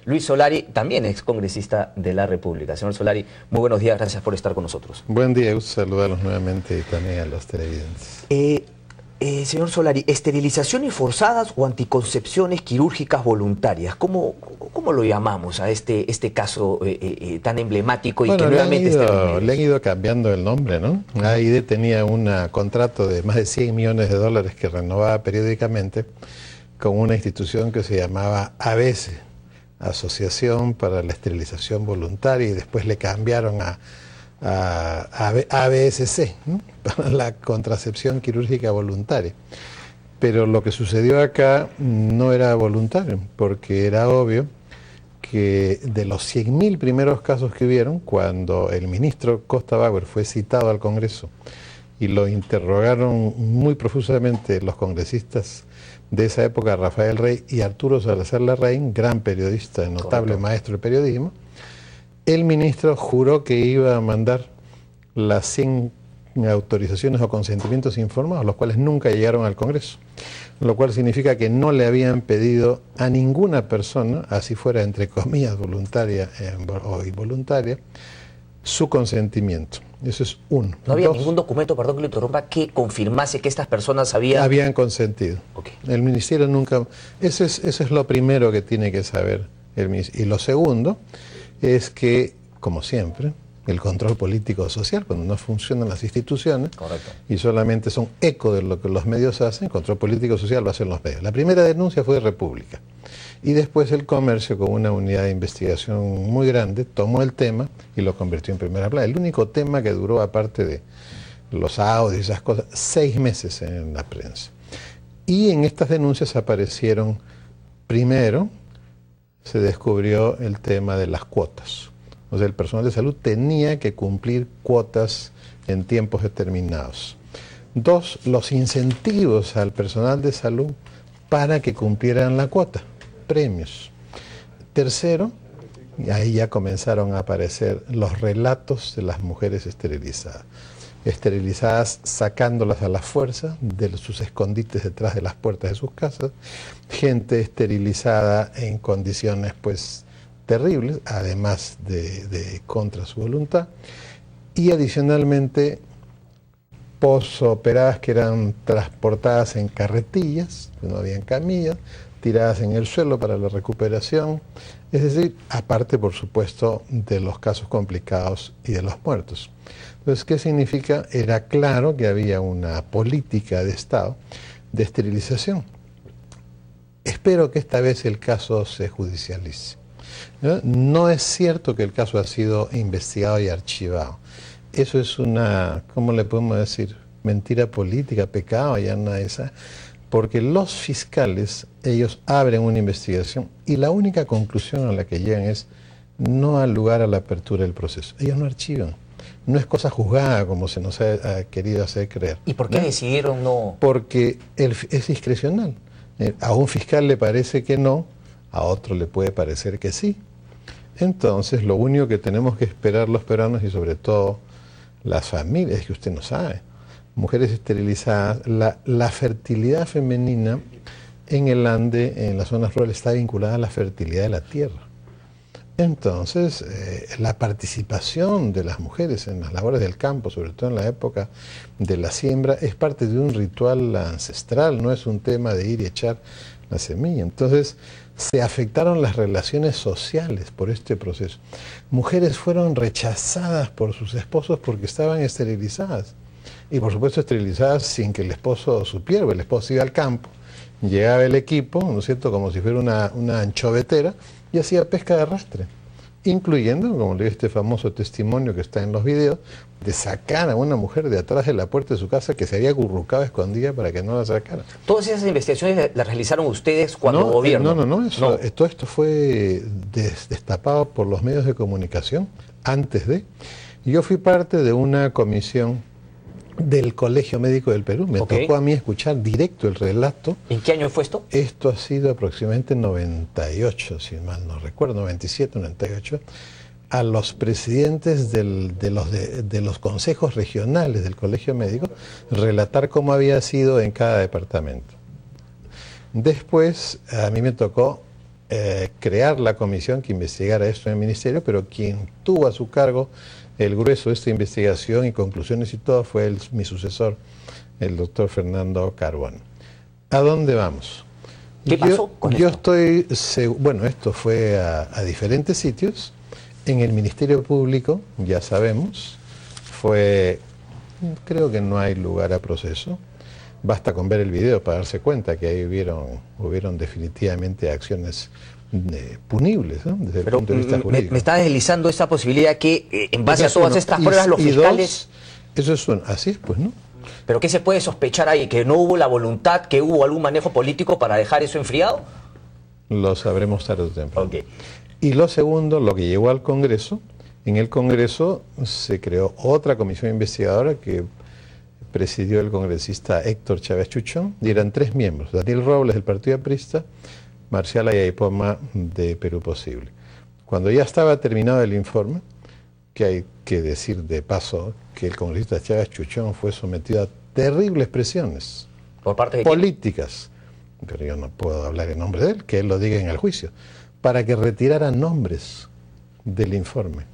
Luis Solari, también ex congresista de la República. Señor Solari, muy buenos días, gracias por estar con nosotros. Buen día, saludarlos nuevamente y también a los televidentes. Señor Solari, esterilizaciones forzadas o anticoncepciones quirúrgicas voluntarias, ¿cómo lo llamamos a este caso tan emblemático y bueno, que nuevamente le han ido cambiando el nombre, ¿no? AID tenía un contrato de más de 100 millones de dólares que renovaba periódicamente con una institución que se llamaba ABS, Asociación para la Esterilización Voluntaria, y después le cambiaron a ABSC, ¿no? Para la contracepción quirúrgica voluntaria. Pero lo que sucedió acá no era voluntario, porque era obvio que de los 100.000 primeros casos que hubieron, cuando el ministro Costa Bauer fue citado al Congreso y lo interrogaron muy profusamente los congresistas de esa época, Rafael Rey y Arturo Salazar Larraín, gran periodista, notable maestro de periodismo, el ministro juró que iba a mandar las 100 autorizaciones o consentimientos informados, los cuales nunca llegaron al Congreso, lo cual significa que no le habían pedido a ninguna persona, así fuera entre comillas voluntaria o involuntaria, su consentimiento. Eso es uno. No había ningún documento, perdón que lo interrumpa, que confirmase que estas personas habían consentido. Okay. El ministerio nunca... Eso es lo primero que tiene que saber el ministerio. Y lo segundo es que, como siempre, el control político social, cuando no funcionan las instituciones, correcto, y solamente son eco de lo que los medios hacen, control político social lo hacen los medios. La primera denuncia fue de República. Y después el Comercio, con una unidad de investigación muy grande, tomó el tema y lo convirtió en primera plana. El único tema que duró, aparte de los audios y esas cosas, 6 meses en la prensa. Y en estas denuncias aparecieron, primero, se descubrió el tema de las cuotas. O sea, el personal de salud tenía que cumplir cuotas en tiempos determinados. 2, los incentivos al personal de salud para que cumplieran la cuota, premios. 3, y ahí ya comenzaron a aparecer los relatos de las mujeres esterilizadas sacándolas a la fuerza de sus escondites detrás de las puertas de sus casas, gente esterilizada en condiciones pues terribles, además de contra su voluntad, y adicionalmente posoperadas que eran transportadas en carretillas, no habían camillas, tiradas en el suelo para la recuperación, es decir, aparte por supuesto de los casos complicados y de los muertos. Entonces, ¿qué significa? Era claro que había una política de Estado de esterilización. Espero que esta vez el caso se judicialice. No es cierto que el caso ha sido investigado y archivado. Eso es una, ¿cómo le podemos decir? Mentira política, pecado, ya nada de esa. Porque los fiscales, ellos abren una investigación y la única conclusión a la que llegan es no dar lugar a la apertura del proceso. Ellos no archivan. No es cosa juzgada como se nos ha querido hacer creer. ¿Y por qué decidieron no? Porque es discrecional. A un fiscal le parece que no, a otro le puede parecer que sí. Entonces, lo único que tenemos que esperar los peruanos y sobre todo las familias, es que usted no sabe, mujeres esterilizadas, la fertilidad femenina en el Ande, en las zonas rurales, está vinculada a la fertilidad de la tierra. Entonces, la participación de las mujeres en las labores del campo, sobre todo en la época de la siembra, es parte de un ritual ancestral, no es un tema de ir y echar la semilla. Entonces, se afectaron las relaciones sociales por este proceso. Mujeres fueron rechazadas por sus esposos porque estaban esterilizadas. Y por supuesto esterilizadas sin que el esposo supiera. El esposo iba al campo, llegaba el equipo, ¿no es cierto?, como si fuera una anchovetera, y hacía pesca de arrastre, incluyendo, como le digo, este famoso testimonio que está en los videos, de sacar a una mujer de atrás de la puerta de su casa que se había acurrucado escondida para que no la sacara. ¿Todas esas investigaciones las realizaron ustedes cuando gobierno? No. Todo esto fue destapado por los medios de comunicación antes de... Yo fui parte de una comisión del Colegio Médico del Perú. Me tocó a mí escuchar directo el relato. ¿En qué año fue esto? Esto ha sido aproximadamente en 98, si mal no recuerdo, 97, 98, a los presidentes de los consejos regionales del Colegio Médico, relatar cómo había sido en cada departamento. Después, a mí me tocó crear la comisión que investigara esto en el ministerio, pero quien tuvo a su cargo el grueso de esta investigación y conclusiones y todo fue mi sucesor, el doctor Fernando Carbón. ¿A dónde vamos? ¿Qué pasó con esto? Bueno, esto fue a diferentes sitios. En el Ministerio Público, ya sabemos, creo que no hay lugar a proceso. Basta con ver el video para darse cuenta que ahí hubieron definitivamente acciones punibles, ¿no? Desde el punto de vista jurídico. Me está deslizando esa posibilidad que en base a todas estas pruebas los fiscales... Así es, pues, ¿no? ¿Pero qué se puede sospechar ahí? ¿Que no hubo la voluntad, que hubo algún manejo político para dejar eso enfriado? Lo sabremos tarde o temprano. Okay. Y lo segundo, lo que llegó al Congreso, en el Congreso se creó otra comisión investigadora que presidió el congresista Héctor Chávez Chuchón, y eran 3 miembros: Daniel Robles del Partido Aprista, Marcial Ayaipoma de Perú Posible. Cuando ya estaba terminado el informe, que hay que decir de paso que el congresista Chávez Chuchón fue sometido a terribles presiones ¿por parte de políticas, pero yo no puedo hablar en nombre de él, que él lo diga en el juicio, para que retirara nombres del informe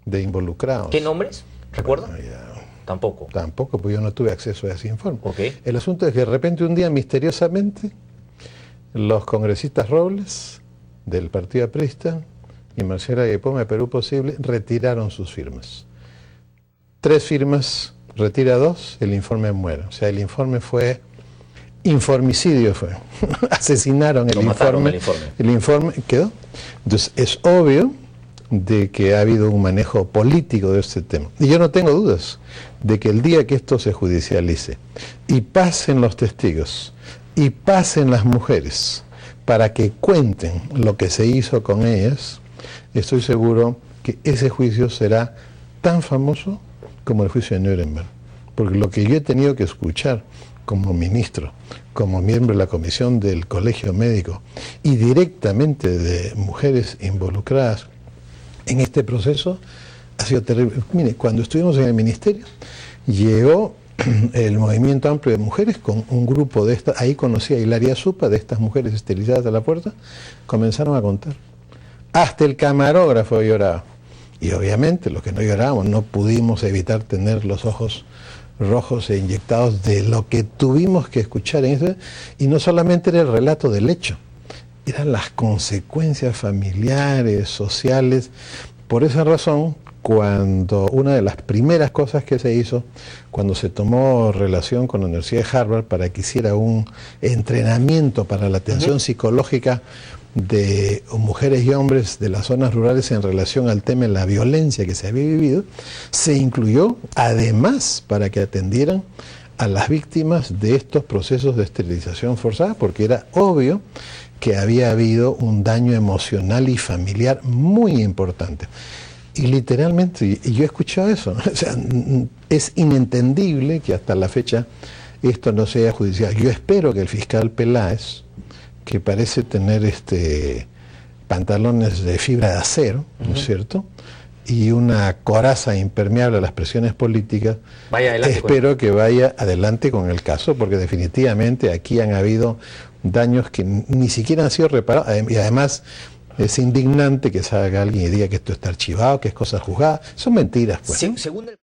de involucrados. ¿Qué nombres? ¿Recuerda? Bueno, Tampoco, pues yo no tuve acceso a ese informe. Okay. El asunto es que de repente un día, misteriosamente, los congresistas Robles del Partido Aprista y Marcela Ayaipoma de Perú Posible retiraron sus firmas. 3 firmas, retira 2, el informe muere. O sea, el informe fue informicidio, asesinaron el informe. El informe quedó. Entonces es obvio de que ha habido un manejo político de este tema. Y yo no tengo dudas de que el día que esto se judicialice y pasen los testigos y pasen las mujeres para que cuenten lo que se hizo con ellas, estoy seguro que ese juicio será tan famoso como el juicio de Nuremberg. Porque lo que yo he tenido que escuchar como ministro, como miembro de la comisión del Colegio Médico y directamente de mujeres involucradas en este proceso, ha sido terrible. Mire, cuando estuvimos en el ministerio, llegó el Movimiento Amplio de Mujeres con un grupo de estas, ahí conocí a Hilaria Supa, de estas mujeres esterilizadas a la puerta, comenzaron a contar. Hasta el camarógrafo lloraba. Y obviamente los que no llorábamos no pudimos evitar tener los ojos rojos e inyectados de lo que tuvimos que escuchar en eso. Y no solamente era el relato del hecho, eran las consecuencias familiares, sociales. Por esa razón, cuando una de las primeras cosas que se hizo, cuando se tomó relación con la Universidad de Harvard para que hiciera un entrenamiento para la atención psicológica de mujeres y hombres de las zonas rurales en relación al tema de la violencia que se había vivido, se incluyó además para que atendieran a las víctimas de estos procesos de esterilización forzada, porque era obvio que había habido un daño emocional y familiar muy importante. Y literalmente, y yo he escuchado eso, ¿no? O sea, es inentendible que hasta la fecha esto no sea judicial. Yo espero que el fiscal Peláez, que parece tener pantalones de fibra de acero, ¿no es cierto?, y una coraza impermeable a las presiones políticas, espero que vaya adelante con el caso, porque definitivamente aquí han habido daños que ni siquiera han sido reparados, y además es indignante que salga alguien y diga que esto está archivado, que es cosa juzgada. Son mentiras, pues. Según el